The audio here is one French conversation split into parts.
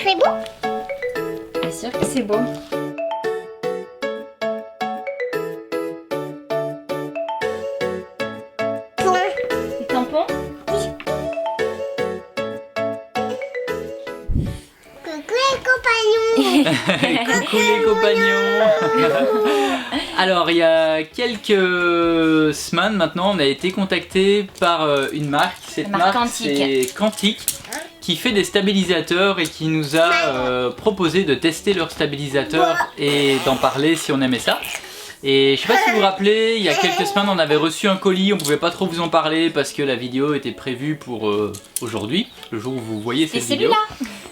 C'est beau? Bien sûr que c'est beau. Les tampons? Coucou les compagnons. Coucou les compagnons. Alors il y a quelques semaines maintenant on a été contacté par une marque. Cette marque marque c'est Quantique qui fait des stabilisateurs et qui nous a proposé de tester leurs stabilisateurs et d'en parler si on aimait ça. Et je sais pas si vous vous rappelez, il y a quelques semaines on avait reçu un colis, on pouvait pas trop vous en parler parce que la vidéo était prévue pour aujourd'hui, le jour où vous voyez cette vidéo.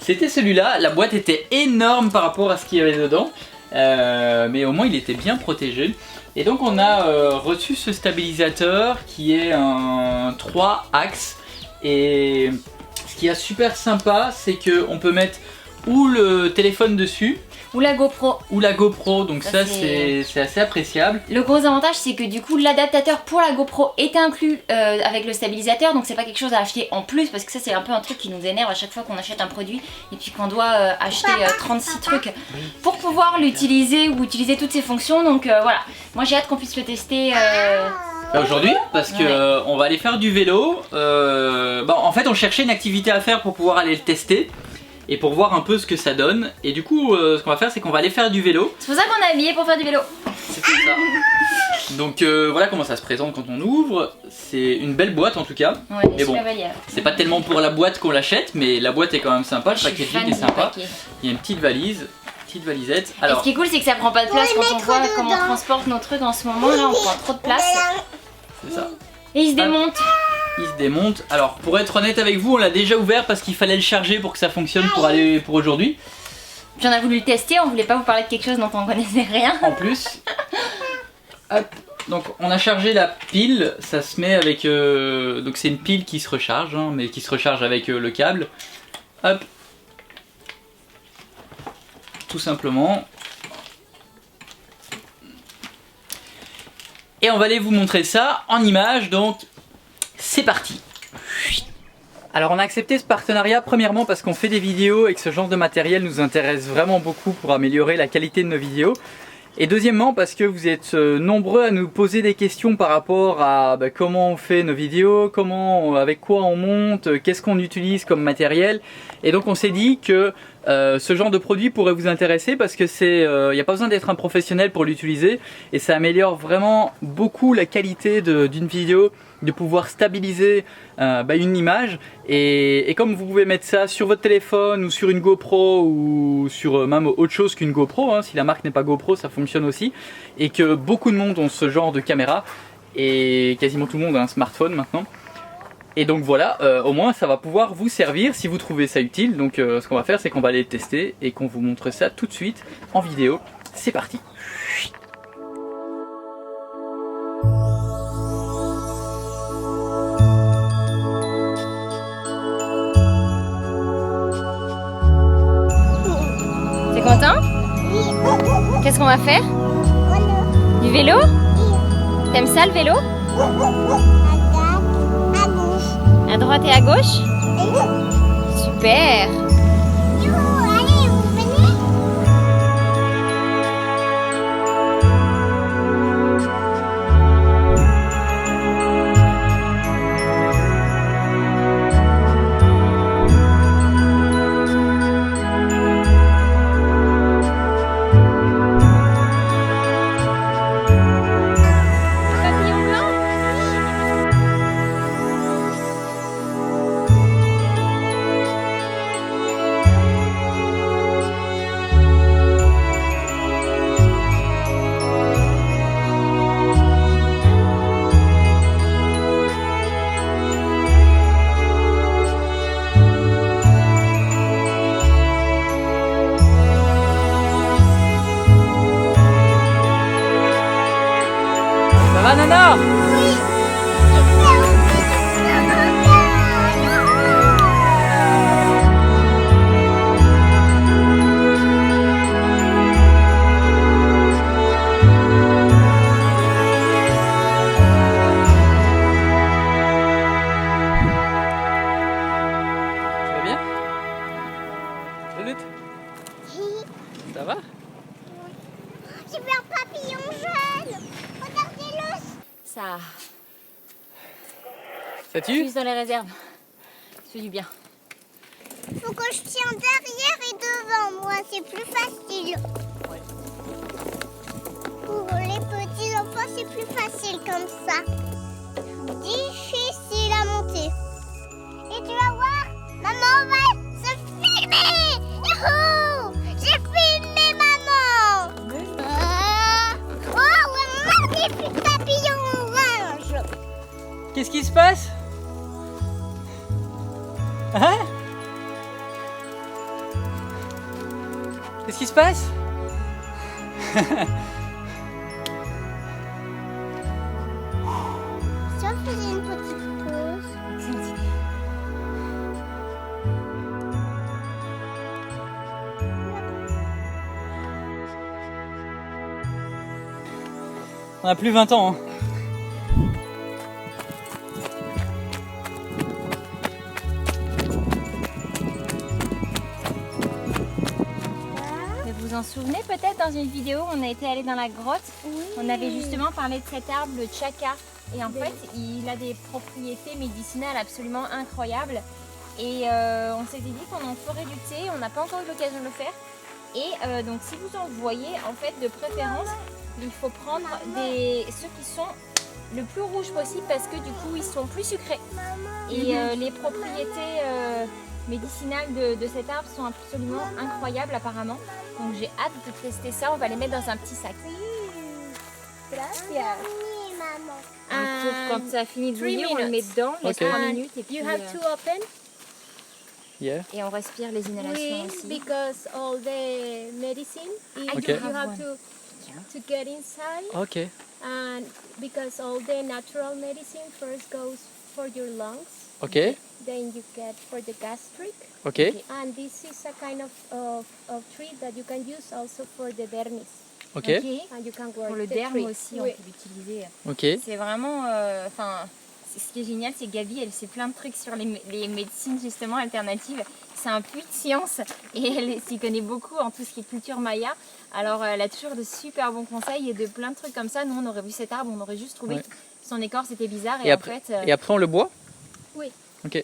C'était celui-là, la boîte était énorme par rapport à ce qu'il y avait dedans, mais au moins il était bien protégé. Et donc on a reçu ce stabilisateur qui est un 3 axes. Et ce qui est super sympa, c'est qu'on peut mettre ou le téléphone dessus, ou la GoPro. Ou la GoPro, donc ça c'est assez appréciable. Le gros avantage c'est que du coup l'adaptateur pour la GoPro est inclus avec le stabilisateur, donc c'est pas quelque chose à acheter en plus, parce que ça c'est un peu un truc qui nous énerve à chaque fois qu'on achète un produit et puis qu'on doit acheter 36 trucs pour pouvoir l'utiliser ou utiliser toutes ses fonctions. Donc voilà, moi j'ai hâte qu'on puisse le tester aujourd'hui, parce que on va aller faire du vélo. En fait on cherchait une activité à faire pour pouvoir aller le tester et pour voir un peu ce que ça donne. Et du coup ce qu'on va faire c'est qu'on va aller faire du vélo. C'est pour ça qu'on est habillé pour faire du vélo. C'est tout ça. Donc voilà comment ça se présente quand on ouvre. C'est une belle boîte en tout cas. Ouais, mais bon, c'est pas tellement pour la boîte qu'on l'achète, mais la boîte est quand même sympa, le packaging est sympa. Il y a une petite valise, petite valisette. Alors, et ce qui est cool c'est que ça prend pas de place quand on voit comment on transporte nos trucs en ce moment. Là on prend trop de place. C'est ça. Et il se démonte. Il se démonte. Alors pour être honnête avec vous, on l'a déjà ouvert parce qu'il fallait le charger pour que ça fonctionne pour aujourd'hui. Puis on a voulu le tester, on voulait pas vous parler de quelque chose dont on connaissait rien. En plus. Hop. Donc on a chargé la pile, ça se met avec... donc c'est une pile qui se recharge, hein, mais qui se recharge avec le câble. Hop. Tout simplement. Et on va aller vous montrer ça en images, donc c'est parti. Alors on a accepté ce partenariat premièrement parce qu'on fait des vidéos et que ce genre de matériel nous intéresse vraiment beaucoup pour améliorer la qualité de nos vidéos. Et deuxièmement parce que vous êtes nombreux à nous poser des questions par rapport à comment on fait nos vidéos, avec quoi on monte, qu'est-ce qu'on utilise comme matériel. Et donc on s'est dit que ce genre de produit pourrait vous intéresser parce que il n'y a pas besoin d'être un professionnel pour l'utiliser et ça améliore vraiment beaucoup la qualité d'une vidéo, de pouvoir stabiliser une image et comme vous pouvez mettre ça sur votre téléphone ou sur une GoPro ou sur même autre chose qu'une GoPro, hein, si la marque n'est pas GoPro ça fonctionne aussi, et que beaucoup de monde ont ce genre de caméra et quasiment tout le monde a un smartphone maintenant. Et donc voilà, au moins ça va pouvoir vous servir si vous trouvez ça utile. Donc ce qu'on va faire c'est qu'on va aller le tester et qu'on vous montre ça tout de suite en vidéo. C'est parti. T'es content? Qu'est-ce qu'on va faire? Du vélo? T'aimes ça le vélo? À droite et à gauche? Super! Allez, vous venez? Papillon blanc? Ça va Nana? Tu vas bien? Salut. Ça tue? Juste dans les réserves. Ça fait du bien. Faut que je tienne derrière et devant moi, c'est plus facile. Pour les petits enfants, c'est plus facile comme ça. Difficile à monter. Et tu vas voir, maman va se filmer. Youhou! J'ai filmé maman. Oh, magnifique papillon orange. Qu'est-ce qui se passe? Hein? Qu'est-ce qui se passe? Si on faisait une petite pause. On a plus 20 ans. Hein. Vous vous en souvenez peut-être dans une vidéo, on a été allé dans la grotte. On avait justement parlé de cet arbre, le chaka. Et en fait, il a des propriétés médicinales absolument incroyables. Et on s'était dit qu'on en ferait du thé, on n'a pas encore eu l'occasion de le faire. Et donc si vous en voyez, en fait, de préférence, il faut prendre ceux qui sont le plus rouges possible parce que du coup, ils sont plus sucrés. Et les propriétés médicinales de cet arbre sont absolument incroyables apparemment. Donc j'ai hâte de tester ça, on va les mettre dans un petit sac. Oui, maman. Quand ça a fini de bouillir, on le met dedans, laisse 3 minutes et puis You have to open Yeah. et on respire les inhalations aussi. because all the medicine Okay. you have to get inside, Ok. and because all the natural medicine first goes for your lungs, Ok. then you get for the gastric, Ok. and this is a kind of tree that you can use also for the dermis, Ok. and you can work Pour le the derme tree. aussi, on Oui. peut l'utiliser. Ok. C'est vraiment, ce qui est génial, c'est que Gabi, elle sait plein de trucs sur les médecines justement alternatives. C'est un puits de science et elle s'y connaît beaucoup en tout ce qui est culture maya. Alors elle a toujours de super bons conseils et de plein de trucs comme ça. Nous, on aurait vu cet arbre, on aurait juste trouvé Ouais. que son écorce était bizarre Et et en après, fait, et après on le boit? Oui. Ok.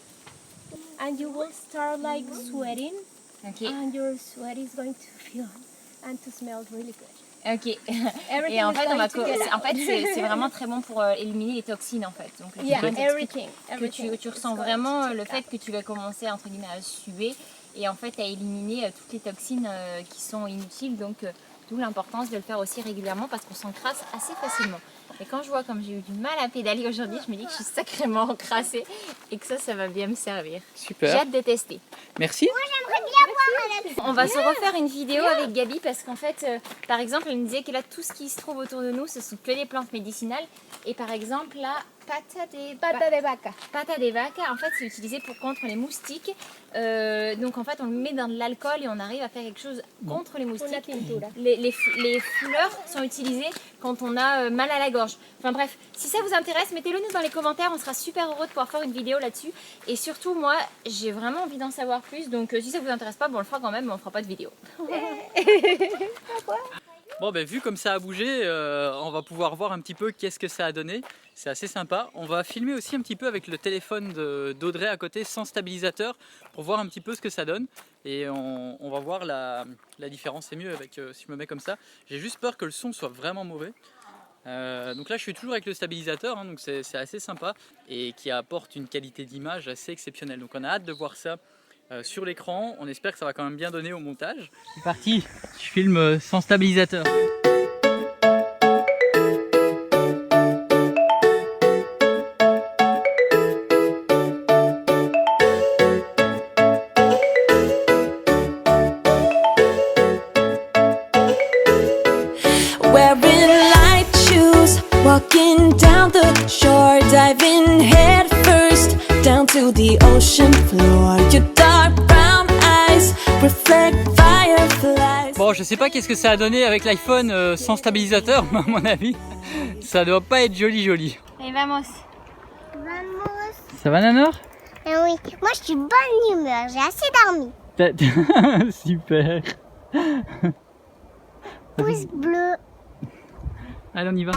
And you will start like sweating, ok, and your sweat is going to feel and to smell really good. ok. Everything Et en is fait, going to get out. en fait, c'est vraiment très bon pour éliminer les toxines en fait. Donc le Yeah, physiologue t'explique everything. que everything tu is ressens going vraiment to le take fait out. que tu vas commencer entre guillemets à suer et en fait à éliminer toutes les toxines qui sont inutiles. Donc d'où l'importance de le faire aussi régulièrement parce qu'on s'encrasse assez facilement. Et quand je vois comme j'ai eu du mal à pédaler aujourd'hui, je me dis que je suis sacrément encrassée et que ça va bien me servir. J'ai Super. hâte de tester. Merci. J'aimerais bien voir Alex. On va se refaire une vidéo avec Gabi parce qu'en fait, par exemple, elle nous disait que là, tout ce qui se trouve autour de nous, ce sont que des plantes médicinales. Et par exemple, la pata de vaca. Pata de vaca, en fait, c'est utilisé pour contre les moustiques. Donc en fait, on le met dans de l'alcool et on arrive à faire quelque chose contre les Una moustiques. tintura. Les fleurs sont utilisées quand on a mal à la gorge. Enfin bref, si ça vous intéresse, mettez-le nous dans les commentaires. On sera super heureux de pouvoir faire une vidéo là-dessus. Et surtout, moi, j'ai vraiment envie d'en savoir plus. Donc si ça vous intéresse pas, bon, on le fera quand même, mais on fera pas de vidéo. Bon, ben vu comme ça a bougé, on va pouvoir voir un petit peu qu'est-ce que ça a donné. C'est assez sympa. On va filmer aussi un petit peu avec le téléphone d'Audrey à côté sans stabilisateur pour voir un petit peu ce que ça donne. Et on va voir la différence. C'est mieux avec si je me mets comme ça. J'ai juste peur que le son soit vraiment mauvais. Donc là je suis toujours avec le stabilisateur, hein, donc c'est assez sympa et qui apporte une qualité d'image assez exceptionnelle. Donc on a hâte de voir ça sur l'écran. On espère que ça va quand même bien donner au montage. C'est parti, je filme sans stabilisateur. Wearing light shoes, walking down the shore, diving head first down to the ocean floor. Your dark brown eyes reflect fireflies. Bon, je sais pas qu'est-ce que ça a donné avec l'iPhone sans stabilisateur, mais à mon avis, ça doit pas être joli. Allez, vamos. Vamos. Ça va, Nanor? Eh oui, moi je suis bonne humeur, j'ai assez dormi. Super. Pouce bleu. Allez, on y va.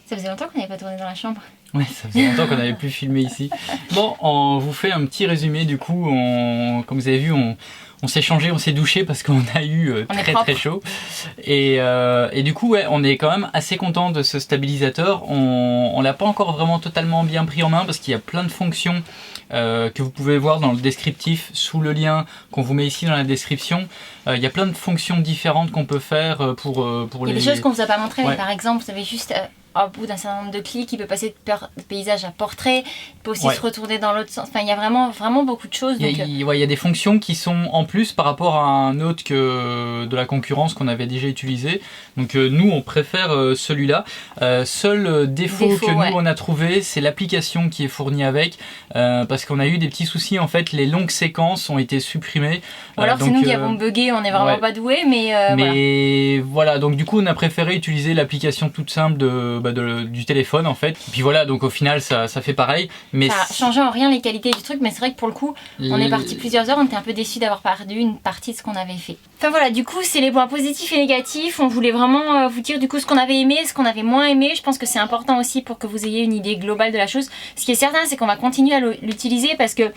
Ça faisait longtemps qu'on n'avait pas tourné dans la chambre. Ouais, ça faisait longtemps qu'on n'avait plus filmé ici. Bon, on vous fait un petit résumé du coup. Comme vous avez vu, on s'est changé, on s'est douché parce qu'on a eu très chaud. Et du coup, ouais, on est quand même assez content de ce stabilisateur. On l'a pas encore vraiment totalement bien pris en main parce qu'il y a plein de fonctions que vous pouvez voir dans le descriptif sous le lien qu'on vous met ici dans la description. Il y a plein de fonctions différentes qu'on peut faire pour les... Il y a des choses qu'on vous a pas montrées, Ouais. mais par exemple, vous avez juste... au bout d'un certain nombre de clics, il peut passer de paysage à portrait, il peut aussi Ouais. se retourner dans l'autre sens. Enfin, il y a vraiment beaucoup de choses. Donc, Il y a des fonctions qui sont en plus par rapport à un autre que de la concurrence qu'on avait déjà utilisé. Donc nous, on préfère celui-là. Seul défaut que ouais. nous, on a trouvé, c'est l'application qui est fournie avec. Parce qu'on a eu des petits soucis. En fait, les longues séquences ont été supprimées. ou alors c'est nous qui avons bugué, on est vraiment ouais. pas doués, mais voilà. Mais voilà, donc du coup on a préféré utiliser l'application toute simple du téléphone en fait. Et puis voilà, donc au final ça fait pareil. Mais Ça a changé en rien les qualités du truc, mais c'est vrai que pour le coup, on est parti plusieurs heures, on était un peu déçus d'avoir perdu une partie de ce qu'on avait fait. Enfin voilà, du coup c'est les points positifs et négatifs. On voulait vraiment vous dire du coup ce qu'on avait aimé, ce qu'on avait moins aimé. Je pense que c'est important aussi pour que vous ayez une idée globale de la chose. Ce qui est certain, c'est qu'on va continuer à l'utiliser parce que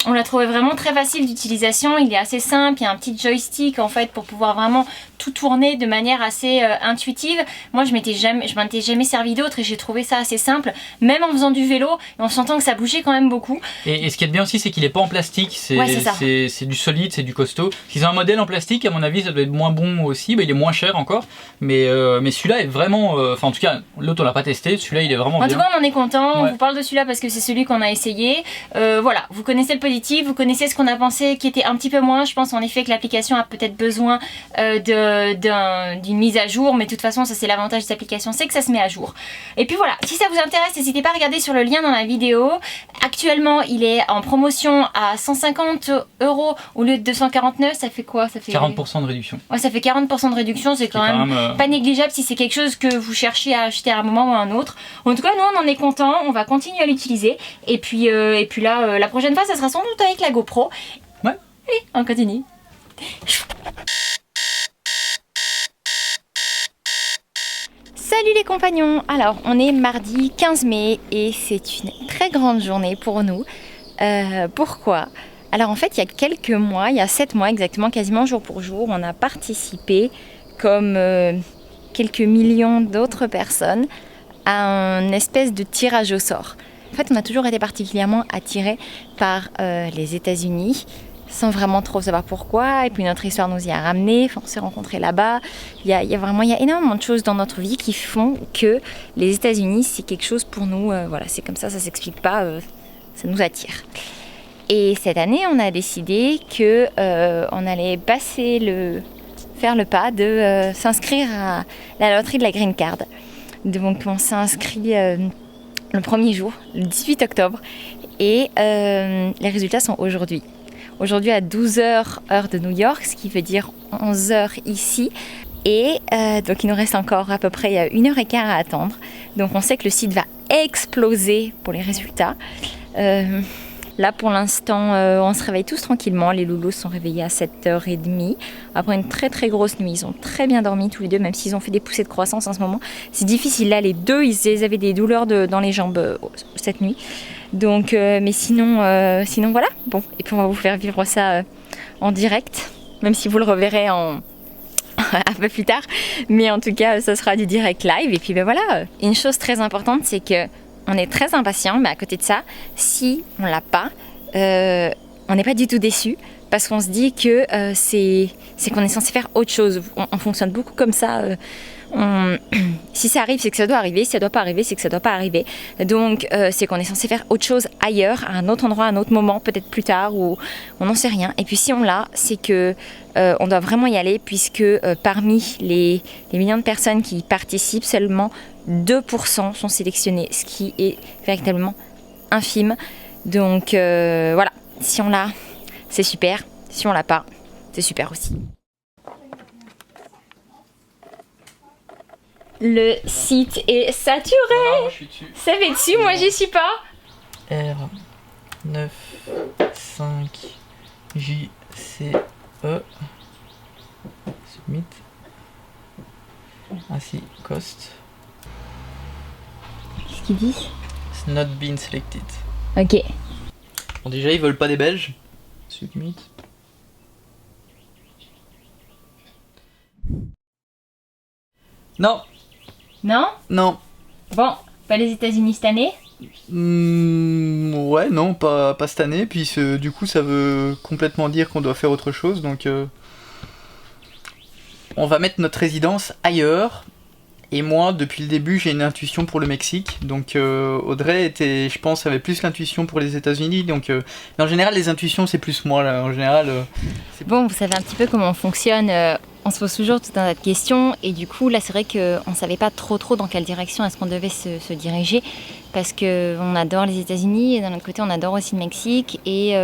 on l'a trouvé vraiment très facile d'utilisation. Il est assez simple, il y a un petit joystick en fait pour pouvoir vraiment tout tourner de manière assez intuitive. Moi je m'étais jamais servi d'autre et j'ai trouvé ça assez simple, même en faisant du vélo et en sentant que ça bougeait quand même beaucoup. Et ce qui est bien aussi, c'est qu'il est pas en plastique, c'est du solide, c'est du costaud. S'ils ont un modèle en plastique, à mon avis, ça doit être moins bon aussi. Bah, il est moins cher encore, mais celui-là est vraiment. Enfin, en tout cas, l'autre on l'a pas testé. Celui-là, il est vraiment bien. En tout cas, on en est content. Ouais. On vous parle de celui-là parce que c'est celui qu'on a essayé. Voilà, vous connaissez le positif, vous connaissez ce qu'on a pensé qui était un petit peu moins. Je pense en effet que l'application a peut-être besoin d'une mise à jour, mais de toute façon, ça c'est l'avantage de cette application, c'est que ça se met à jour. Et puis voilà, si ça vous intéresse, n'hésitez pas à regarder sur le lien dans la vidéo. Actuellement, il est en promotion à 150 € au lieu de 249. Ça fait quoi? Ça fait 40% de réduction. Ouais, ça fait 40% de réduction, c'est quand même pas négligeable si c'est quelque chose que vous cherchez à acheter à un moment ou à un autre. En tout cas, nous on en est content, on va continuer à l'utiliser. Et puis là, la prochaine fois, ça sera sans doute avec la GoPro. Ouais. Allez, on continue. Salut les compagnons. Alors, on est mardi 15 mai et c'est une très grande journée pour nous. Pourquoi ? Alors en fait, il y a quelques mois, il y a 7 mois exactement, quasiment jour pour jour, on a participé, comme quelques millions d'autres personnes, à un espèce de tirage au sort. En fait, on a toujours été particulièrement attirés par les États-Unis, sans vraiment trop savoir pourquoi. Et puis notre histoire nous y a ramenés, enfin, on s'est rencontrés là-bas. Il y a énormément de choses dans notre vie qui font que les États-Unis, c'est quelque chose pour nous. Voilà, c'est comme ça s'explique pas, ça nous attire. Et cette année, on a décidé que on allait faire le pas de s'inscrire à la loterie de la Green Card. Donc on s'est inscrit le premier jour, le 18 octobre, et les résultats sont aujourd'hui. Aujourd'hui à 12h heure de New York, ce qui veut dire 11h ici. Et donc il nous reste encore à peu près 1h15 à attendre. Donc on sait que le site va exploser pour les résultats. Là pour l'instant on se réveille tous tranquillement. Les loulous sont réveillés à 7h30 après une très très grosse nuit. Ils ont très bien dormi tous les deux, même s'ils ont fait des poussées de croissance en ce moment. C'est difficile là, les deux ils avaient des douleurs dans les jambes cette nuit. Donc mais sinon voilà. Bon, et puis on va vous faire vivre ça en direct, même si vous le reverrez un peu plus tard. Mais en tout cas ça sera du direct live. Et puis ben voilà, une chose très importante, c'est que on est très impatient, mais à côté de ça, si on l'a pas, on n'est pas du tout déçu parce qu'on se dit que c'est qu'on est censé faire autre chose. On fonctionne beaucoup comme ça. Si ça arrive, c'est que ça doit arriver. Si ça doit pas arriver, c'est que ça doit pas arriver. Donc, c'est qu'on est censé faire autre chose ailleurs, à un autre endroit, à un autre moment, peut-être plus tard, ou on n'en sait rien. Et puis, si on l'a, c'est que on doit vraiment y aller, puisque parmi les millions de personnes qui participent, seulement 2% sont sélectionnés, ce qui est véritablement infime. Donc, voilà. Si on l'a, c'est super. Si on l'a pas, c'est super aussi. Le site est saturé. moi je suis dessus. Ça va dessus, moi j'y suis pas. R9 5 JCE Submit. Ainsi, cost. Qu'est-ce qu'ils disent? It's not been selected. Ok. Bon, déjà, ils veulent pas des Belges. Submit. Non, Non? non. Bon, pas les États-Unis cette année? Ouais, non, pas cette année. Puis du coup, ça veut complètement dire qu'on doit faire autre chose. Donc, on va mettre notre résidence ailleurs. Et moi, depuis le début, j'ai une intuition pour le Mexique. Donc, Audrey était, je pense, avait plus l'intuition pour les États-Unis. Donc, mais en général, les intuitions, c'est plus moi. Là. En général, Bon, vous savez un petit peu comment on fonctionne. On se pose toujours tout un tas de questions. Et du coup, là, c'est vrai qu'on ne savait pas trop dans quelle direction est-ce qu'on devait se diriger. Parce qu'on adore les États-Unis et d'un autre côté, on adore aussi le Mexique. Et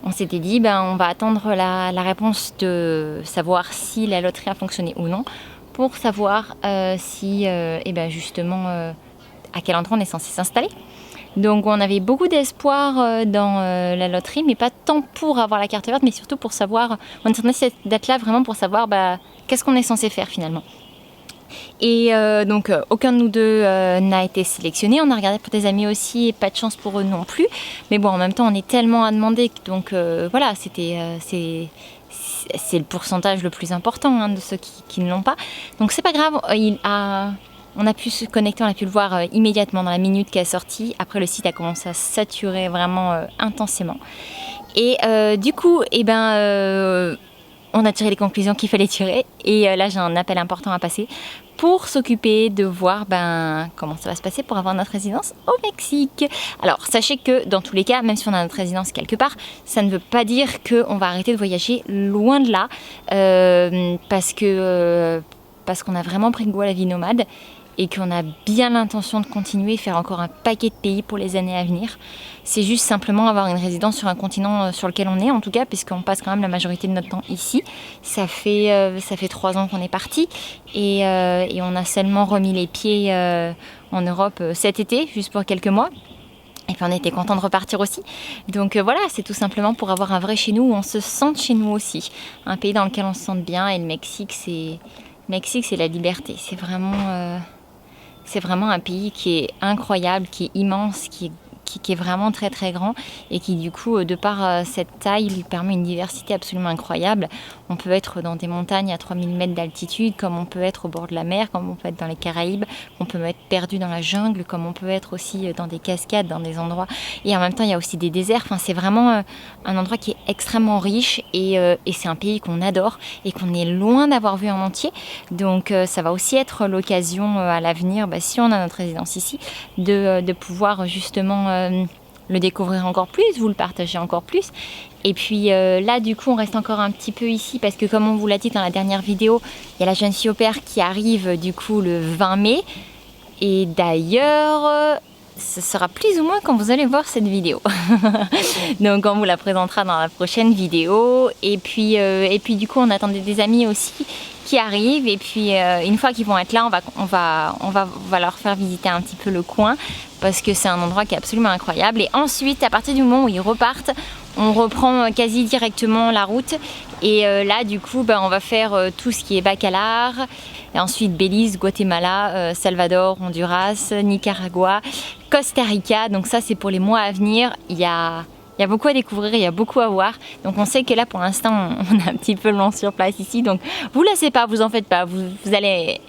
on s'était dit, on va attendre la réponse de savoir si la loterie a fonctionné ou non. Pour savoir si, justement, à quel endroit on est censé s'installer. Donc on avait beaucoup d'espoir dans la loterie, mais pas tant pour avoir la carte verte, mais surtout pour savoir, on attendait cette date-là vraiment pour savoir qu'est-ce qu'on est censé faire finalement. Et donc aucun de nous deux n'a été sélectionné. On a regardé pour des amis aussi, et pas de chance pour eux non plus. Mais bon, en même temps, on est tellement à demander, donc voilà, c'est le pourcentage le plus important de ceux qui ne l'ont pas. Donc c'est pas grave, on a pu se connecter, on a pu le voir immédiatement dans la minute qu'elle est sortie. Après le site a commencé à saturer vraiment intensément. Et du coup, on a tiré les conclusions qu'il fallait tirer. Et là j'ai un appel important à passer pour s'occuper de voir comment ça va se passer pour avoir notre résidence au Mexique. Alors sachez que dans tous les cas, même si on a notre résidence quelque part, ça ne veut pas dire qu'on va arrêter de voyager, loin de là, parce qu'on a vraiment pris goût à la vie nomade et qu'on a bien l'intention de continuer et faire encore un paquet de pays pour les années à venir. C'est juste simplement avoir une résidence sur un continent sur lequel on est, en tout cas, puisqu'on passe quand même la majorité de notre temps ici. Ça fait 3 ans qu'on est parti et on a seulement remis les pieds en Europe cet été, juste pour quelques mois. Et puis on était content de repartir aussi. Donc voilà, c'est tout simplement pour avoir un vrai chez nous où on se sente chez nous aussi. Un pays dans lequel on se sente bien, et le Mexique, c'est la liberté. C'est vraiment un pays qui est incroyable, qui est immense, qui est vraiment très très grand et qui du coup, de par cette taille, lui permet une diversité absolument incroyable. On peut être dans des montagnes à 3000 mètres d'altitude, comme on peut être au bord de la mer, comme on peut être dans les Caraïbes, on peut être perdu dans la jungle, comme on peut être aussi dans des cascades, dans des endroits. Et en même temps, il y a aussi des déserts. Enfin, c'est vraiment un endroit qui est extrêmement riche et c'est un pays qu'on adore et qu'on est loin d'avoir vu en entier. Donc ça va aussi être l'occasion à l'avenir, si on a notre résidence ici, de pouvoir justement le découvrir encore plus, vous le partager encore plus. Et puis là, du coup, on reste encore un petit peu ici parce que, comme on vous l'a dit dans la dernière vidéo, il y a la jeune fille au père qui arrive du coup le 20 mai. Et d'ailleurs, ce sera plus ou moins quand vous allez voir cette vidéo. Donc on vous la présentera dans la prochaine vidéo. Et puis du coup, on attendait des amis aussi qui arrivent. Et puis une fois qu'ils vont être là, on va leur faire visiter un petit peu le coin, parce que c'est un endroit qui est absolument incroyable. Et ensuite, à partir du moment où ils repartent, on reprend quasi directement la route. Et là, du coup, on va faire tout ce qui est Bacalar. Et ensuite, Belize, Guatemala, Salvador, Honduras, Nicaragua, Costa Rica. Donc ça, c'est pour les mois à venir. Il y a beaucoup à découvrir, il y a beaucoup à voir. Donc on sait que là, pour l'instant, on a un petit peu long sur place ici. Donc vous laissez pas, vous en faites pas. Vous allez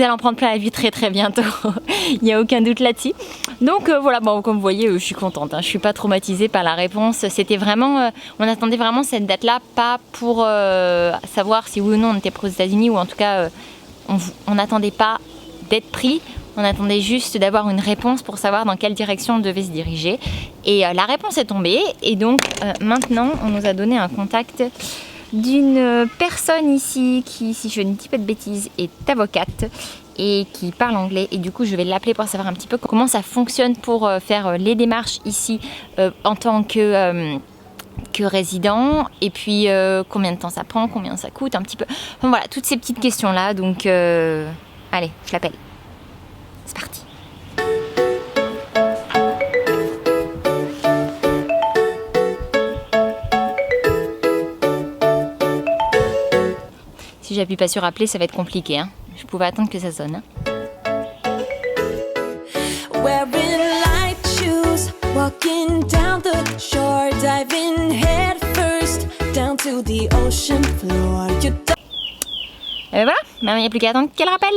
en prendre plein la vue très très bientôt. Il n'y a aucun doute là-dessus. Donc voilà, comme vous voyez, je suis contente. Je suis pas traumatisée par la réponse. C'était vraiment, on attendait vraiment cette date-là, pas pour savoir si oui ou non on était pris aux États-Unis, ou en tout cas, on n'attendait pas d'être pris. On attendait juste d'avoir une réponse pour savoir dans quelle direction on devait se diriger. Et la réponse est tombée. Et donc maintenant, on nous a donné un contact d'une personne ici qui, si je ne dis pas de bêtises, est avocate et qui parle anglais. Et du coup, je vais l'appeler pour savoir un petit peu comment ça fonctionne pour faire les démarches ici en tant que résident. Et puis combien de temps ça prend, combien ça coûte, un petit peu. Enfin, voilà, toutes ces petites questions-là. Donc allez, je l'appelle. C'est parti. Si j'appuie pas sur appeler, ça va être compliqué. Hein. Je pouvais attendre que ça sonne. Hein. Wearing light shoes, walking down the shore, diving head first down to the ocean floor. You Et ben voilà, maintenant il n'y a plus qu'à attendre qu'elle rappelle.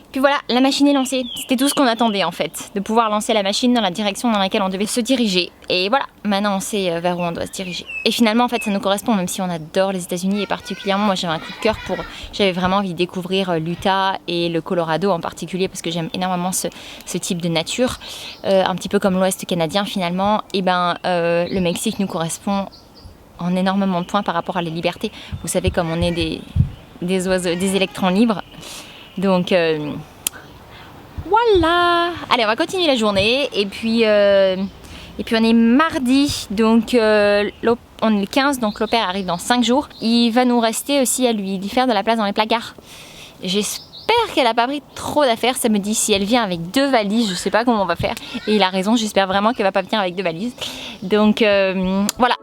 Puis voilà, la machine est lancée. C'était tout ce qu'on attendait en fait, de pouvoir lancer la machine dans la direction dans laquelle on devait se diriger. Et voilà, maintenant on sait vers où on doit se diriger. Et finalement en fait ça nous correspond, même si on adore les États-Unis et particulièrement moi j'avais un coup de cœur pour, j'avais vraiment envie de découvrir l'Utah et le Colorado en particulier parce que j'aime énormément ce type de nature, un petit peu comme l'Ouest canadien finalement. Et ben le Mexique nous correspond en énormément de points par rapport à la liberté. Vous savez comme on est des oiseaux, des électrons libres. Donc voilà. Allez, on va continuer la journée et puis on est mardi, donc on est le 15, donc l'opère arrive dans 5 jours. Il va nous rester aussi à lui faire de la place dans les placards. J'espère qu'elle n'a pas pris trop d'affaires. Ça me dit si elle vient avec 2 valises, je sais pas comment on va faire. Et il a raison, j'espère vraiment qu'elle va pas venir avec 2 valises. Donc voilà,